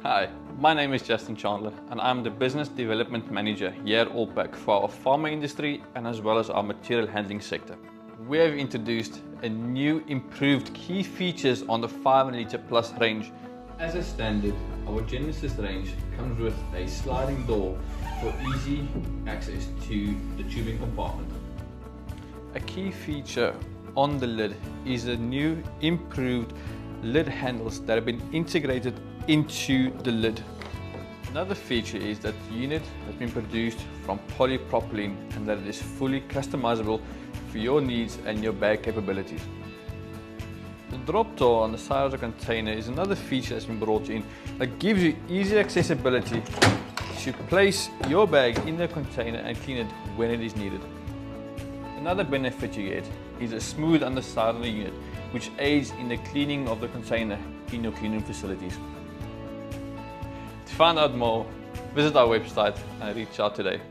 Hi, my name is Justin Chandler and I'm the Business Development Manager here at ALLpaQ for our pharma industry and as well as our material handling sector. We have introduced a new improved key features on the 500 litre plus range. As a standard, our Genesis range comes with a sliding door for easy access to the tubing compartment. A key feature on the lid is the new improved lid handles that have been integrated into the lid. Another feature is that the unit has been produced from polypropylene and that it is fully customizable for your needs and your bag capabilities. The drop door on the side of the container is another feature that's been brought in that gives you easy accessibility to place your bag in the container and clean it when it is needed. Another benefit you get is a smooth underside of the unit, which aids in the cleaning of the container in your cleanroom facilities. To find out more, visit our website and reach out today.